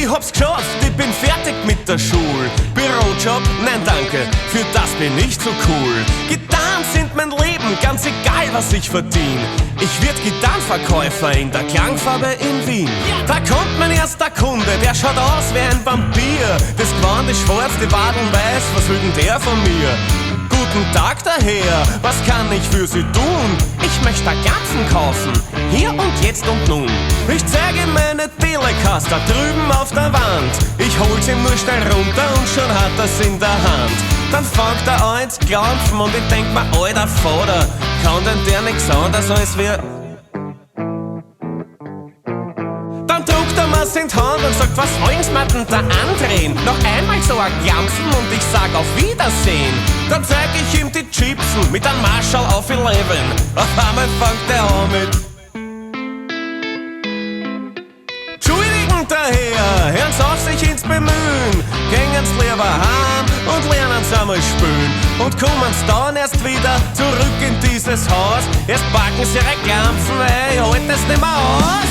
Ich hab's geschafft, ich bin fertig mit der Schule. Bürojob? Nein danke, für das bin ich zu cool. Gitarren sind mein Leben, ganz egal was ich verdien. Ich werd Gitarrenverkäufer in der Klangfarbe in Wien. Da kommt mein erster Kunde, der schaut aus wie ein Vampir. Das Gewand ist schwarz, die Wadeln weiß, was will denn der von mir? Guten Tag daher, was kann ich für Sie tun? Ich möchte Ganzen kaufen, hier und jetzt und nun. Ich zeige meine Telecaster drüben auf der Wand. Ich hol's ihm nur schnell runter und schon hat er's in der Hand. Dann fängt er an zu klampfen und ich denk mir, alter Vater, kann denn der nix anderes als wir... Dann druckt er mir's in die Hand und sagt, was wollen's mir denn da andrehen? Noch einmal so ein Klampfen und ich sag auf Wiedersehen. Dann zeig ich ihm die Chipsen mit einem Marshall auf 11. Auf einmal fängt er an mit... Entschuldigen daher, hören's auf sich ins Bemühen. Gängen's lieber heim und lernen's einmal spülen. Und kommen's dann erst wieder zurück in dieses Haus. Erst packen sie ihre Klampfen, weil ich halt das nicht mehr aus.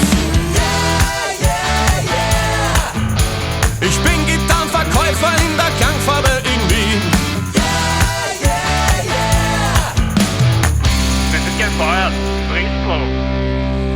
Ich bin Gitarrenverkäufer in der Klangfarbe in Wien. Das ist kein Feuer, Bristol.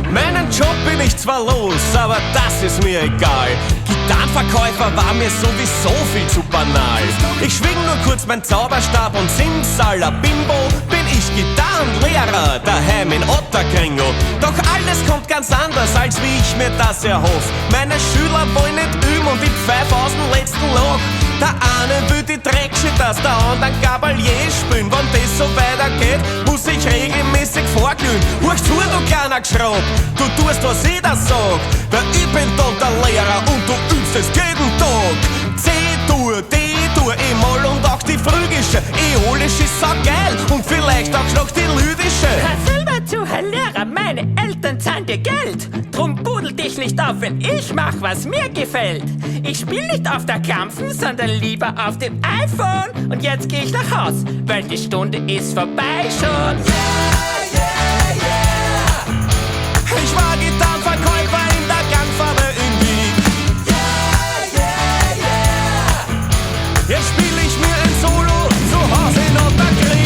Meinen Job bin ich zwar los, aber das ist mir egal. Gitarrenverkäufer war mir sowieso viel zu banal. Ich schwing nur kurz mein Zauberstab und simsalabimbo bin ich Gitarrenlehrer daheim in Otterkringel. Doch alles kommt ganz anders, als wie ich mir das erhoff. Meine Schüler wollen nicht üben und ich pfeif aus dem letzten Loch. Der eine will die Dreckschitas, der andere Gabalier spielen. Wenn das so weitergeht, muss ich regelmäßig vorglühen. Huch zu, du kleiner Geschrott, du tust, was ich da sag. Weil ich bin dort der Lehrer und du übst es jeden Tag. C-Dur, D-Dur, E-Moll und auch die phrygische. Äolisch ist so geil und vielleicht auch noch die lydische. Hör selber zu, Herr Lehrer, meine Eltern zahlen dir Geld. Drum pudel dich nicht auf, wenn ich mach, was mir gefällt. Ich spiel nicht auf der Klampfen, sondern lieber auf dem iPhone. Und jetzt geh ich nach Haus, weil die Stunde ist vorbei schon. Ich war Gitarrenverkäufer in der Klangfarbe in Wien. Jetzt spiel ich mir ein Solo zu Hause in Otterkring.